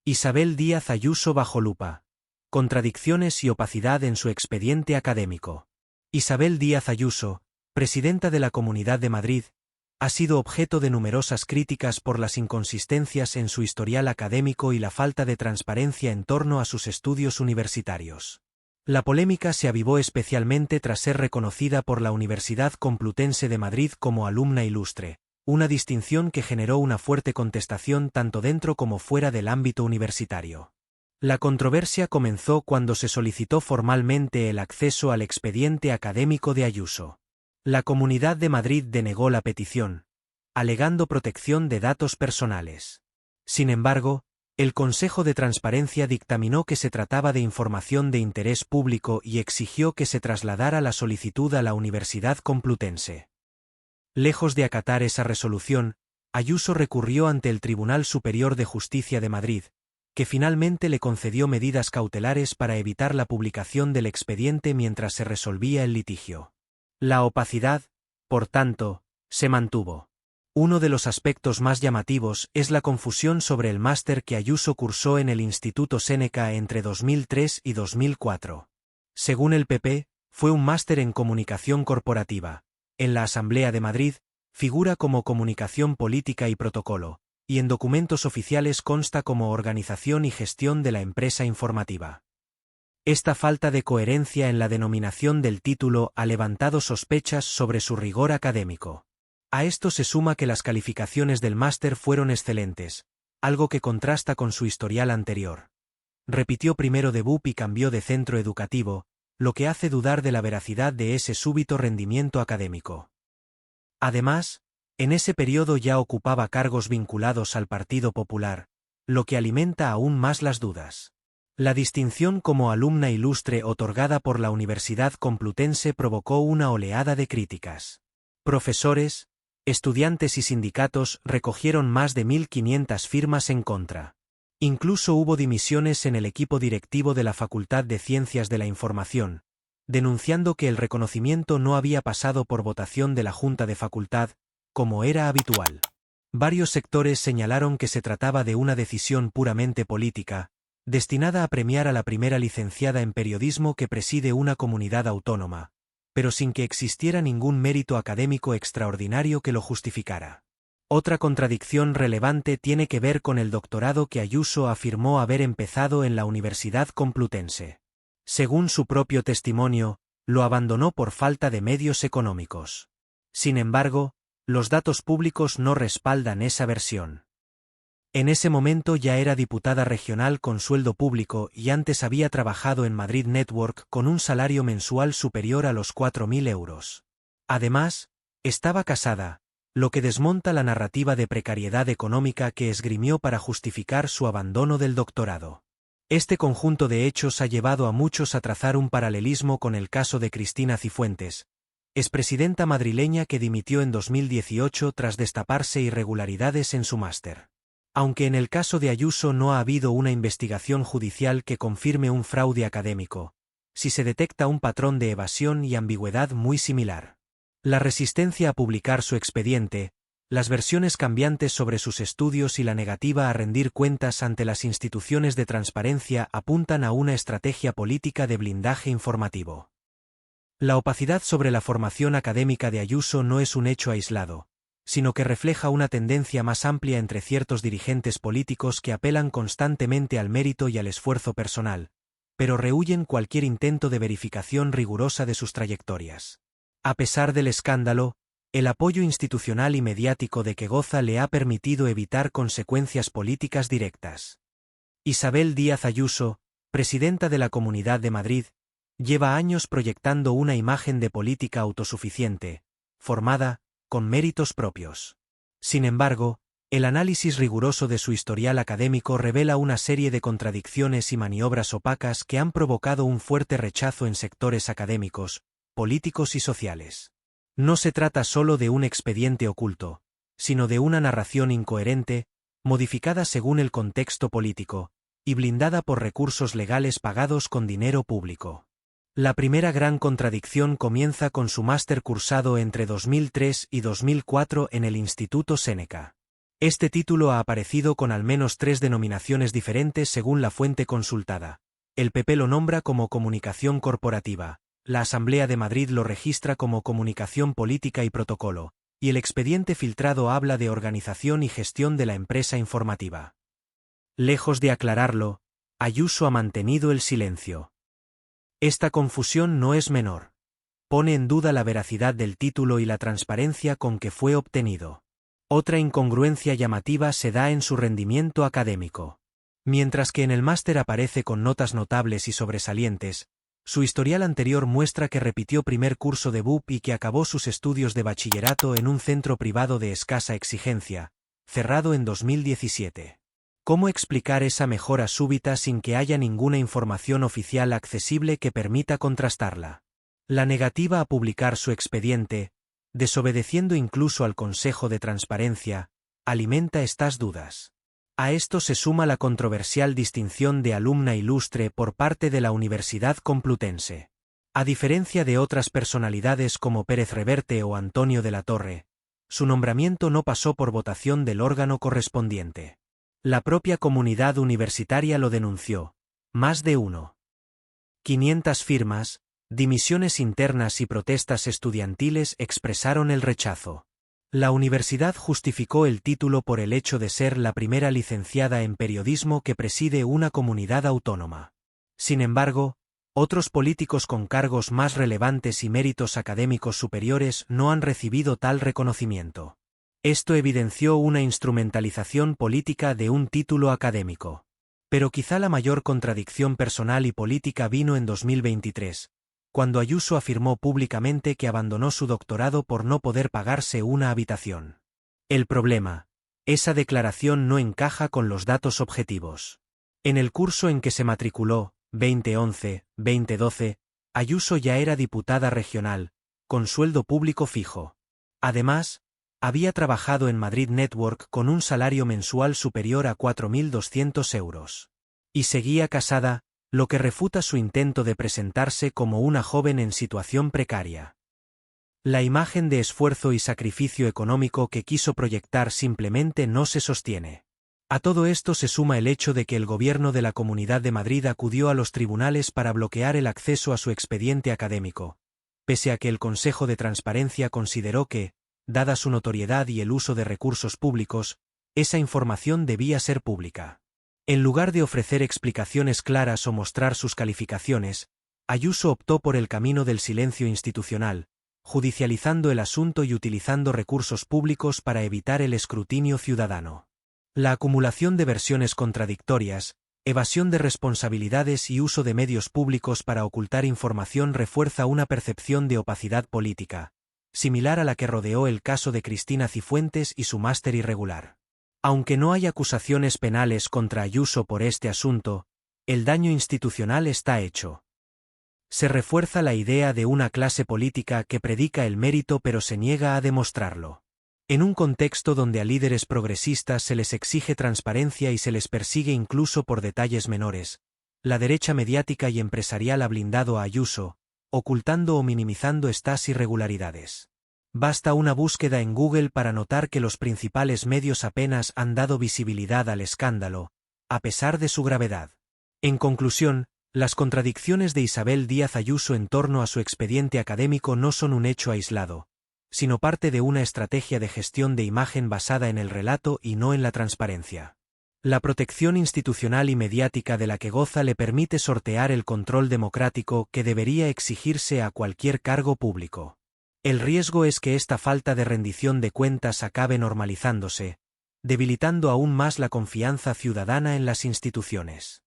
Isabel Díaz Ayuso bajo lupa. Contradicciones y opacidad en su expediente académico. Isabel Díaz Ayuso, presidenta de la Comunidad de Madrid, ha sido objeto de numerosas críticas por las inconsistencias en su historial académico y la falta de transparencia en torno a sus estudios universitarios. La polémica se avivó especialmente tras ser reconocida por la Universidad Complutense de Madrid como alumna ilustre, una distinción que generó una fuerte contestación tanto dentro como fuera del ámbito universitario. La controversia comenzó cuando se solicitó formalmente el acceso al expediente académico de Ayuso. La Comunidad de Madrid denegó la petición, alegando protección de datos personales. Sin embargo, el Consejo de Transparencia dictaminó que se trataba de información de interés público y exigió que se trasladara la solicitud a la Universidad Complutense. Lejos de acatar esa resolución, Ayuso recurrió ante el Tribunal Superior de Justicia de Madrid, que finalmente le concedió medidas cautelares para evitar la publicación del expediente mientras se resolvía el litigio. La opacidad, por tanto, se mantuvo. Uno de los aspectos más llamativos es la confusión sobre el máster que Ayuso cursó en el Instituto Séneca entre 2003 y 2004. Según el PP, fue un máster en comunicación corporativa. En la Asamblea de Madrid, figura como Comunicación Política y Protocolo, y en documentos oficiales consta como Organización y Gestión de la Empresa Informativa. Esta falta de coherencia en la denominación del título ha levantado sospechas sobre su rigor académico. A esto se suma que las calificaciones del máster fueron excelentes, algo que contrasta con su historial anterior. Repitió primero de BUP y cambió de centro educativo, lo que hace dudar de la veracidad de ese súbito rendimiento académico. Además, en ese periodo ya ocupaba cargos vinculados al Partido Popular, lo que alimenta aún más las dudas. La distinción como alumna ilustre otorgada por la Universidad Complutense provocó una oleada de críticas. Profesores, estudiantes y sindicatos recogieron más de 1.500 firmas en contra. Incluso hubo dimisiones en el equipo directivo de la Facultad de Ciencias de la Información, denunciando que el reconocimiento no había pasado por votación de la Junta de Facultad, como era habitual. Varios sectores señalaron que se trataba de una decisión puramente política, destinada a premiar a la primera licenciada en periodismo que preside una comunidad autónoma, pero sin que existiera ningún mérito académico extraordinario que lo justificara. Otra contradicción relevante tiene que ver con el doctorado que Ayuso afirmó haber empezado en la Universidad Complutense. Según su propio testimonio, lo abandonó por falta de medios económicos. Sin embargo, los datos públicos no respaldan esa versión. En ese momento ya era diputada regional con sueldo público y antes había trabajado en Madrid Network con un salario mensual superior a los 4.000 euros. Además, estaba casada, lo que desmonta la narrativa de precariedad económica que esgrimió para justificar su abandono del doctorado. Este conjunto de hechos ha llevado a muchos a trazar un paralelismo con el caso de Cristina Cifuentes, expresidenta madrileña que dimitió en 2018 tras destaparse irregularidades en su máster. Aunque en el caso de Ayuso no ha habido una investigación judicial que confirme un fraude académico, sí se detecta un patrón de evasión y ambigüedad muy similar. La resistencia a publicar su expediente, las versiones cambiantes sobre sus estudios y la negativa a rendir cuentas ante las instituciones de transparencia apuntan a una estrategia política de blindaje informativo. La opacidad sobre la formación académica de Ayuso no es un hecho aislado, sino que refleja una tendencia más amplia entre ciertos dirigentes políticos que apelan constantemente al mérito y al esfuerzo personal, pero rehúyen cualquier intento de verificación rigurosa de sus trayectorias. A pesar del escándalo, el apoyo institucional y mediático de que goza le ha permitido evitar consecuencias políticas directas. Isabel Díaz Ayuso, presidenta de la Comunidad de Madrid, lleva años proyectando una imagen de política autosuficiente, formada, con méritos propios. Sin embargo, el análisis riguroso de su historial académico revela una serie de contradicciones y maniobras opacas que han provocado un fuerte rechazo en sectores académicos, políticos y sociales. No se trata solo de un expediente oculto, sino de una narración incoherente, modificada según el contexto político, y blindada por recursos legales pagados con dinero público. La primera gran contradicción comienza con su máster cursado entre 2003 y 2004 en el Instituto Séneca. Este título ha aparecido con al menos 3 denominaciones diferentes según la fuente consultada. El PP lo nombra como Comunicación Corporativa, la Asamblea de Madrid lo registra como Comunicación Política y Protocolo, y el expediente filtrado habla de organización y gestión de la empresa informativa. Lejos de aclararlo, Ayuso ha mantenido el silencio. Esta confusión no es menor. Pone en duda la veracidad del título y la transparencia con que fue obtenido. Otra incongruencia llamativa se da en su rendimiento académico. Mientras que en el máster aparece con notas notables y sobresalientes, su historial anterior muestra que repitió primer curso de BUP y que acabó sus estudios de bachillerato en un centro privado de escasa exigencia, cerrado en 2017. ¿Cómo explicar esa mejora súbita sin que haya ninguna información oficial accesible que permita contrastarla? La negativa a publicar su expediente, desobedeciendo incluso al Consejo de Transparencia, alimenta estas dudas. A esto se suma la controversial distinción de alumna ilustre por parte de la Universidad Complutense. A diferencia de otras personalidades como Pérez Reverte o Antonio de la Torre, su nombramiento no pasó por votación del órgano correspondiente. La propia comunidad universitaria lo denunció. Más de 500 firmas, dimisiones internas y protestas estudiantiles expresaron el rechazo. La universidad justificó el título por el hecho de ser la primera licenciada en periodismo que preside una comunidad autónoma. Sin embargo, otros políticos con cargos más relevantes y méritos académicos superiores no han recibido tal reconocimiento. Esto evidenció una instrumentalización política de un título académico. Pero quizá la mayor contradicción personal y política vino en 2023. Cuando Ayuso afirmó públicamente que abandonó su doctorado por no poder pagarse una habitación. El problema: esa declaración no encaja con los datos objetivos. En el curso en que se matriculó, 2011-2012, Ayuso ya era diputada regional, con sueldo público fijo. Además, había trabajado en Madrid Network con un salario mensual superior a 4.200 euros. Y seguía casada, lo que refuta su intento de presentarse como una joven en situación precaria. La imagen de esfuerzo y sacrificio económico que quiso proyectar simplemente no se sostiene. A todo esto se suma el hecho de que el gobierno de la Comunidad de Madrid acudió a los tribunales para bloquear el acceso a su expediente académico, pese a que el Consejo de Transparencia consideró que, dada su notoriedad y el uso de recursos públicos, esa información debía ser pública. En lugar de ofrecer explicaciones claras o mostrar sus calificaciones, Ayuso optó por el camino del silencio institucional, judicializando el asunto y utilizando recursos públicos para evitar el escrutinio ciudadano. La acumulación de versiones contradictorias, evasión de responsabilidades y uso de medios públicos para ocultar información refuerza una percepción de opacidad política, similar a la que rodeó el caso de Cristina Cifuentes y su máster irregular. Aunque no hay acusaciones penales contra Ayuso por este asunto, el daño institucional está hecho. Se refuerza la idea de una clase política que predica el mérito pero se niega a demostrarlo. En un contexto donde a líderes progresistas se les exige transparencia y se les persigue incluso por detalles menores, la derecha mediática y empresarial ha blindado a Ayuso, ocultando o minimizando estas irregularidades. Basta una búsqueda en Google para notar que los principales medios apenas han dado visibilidad al escándalo, a pesar de su gravedad. En conclusión, las contradicciones de Isabel Díaz Ayuso en torno a su expediente académico no son un hecho aislado, sino parte de una estrategia de gestión de imagen basada en el relato y no en la transparencia. La protección institucional y mediática de la que goza le permite sortear el control democrático que debería exigirse a cualquier cargo público. El riesgo es que esta falta de rendición de cuentas acabe normalizándose, debilitando aún más la confianza ciudadana en las instituciones.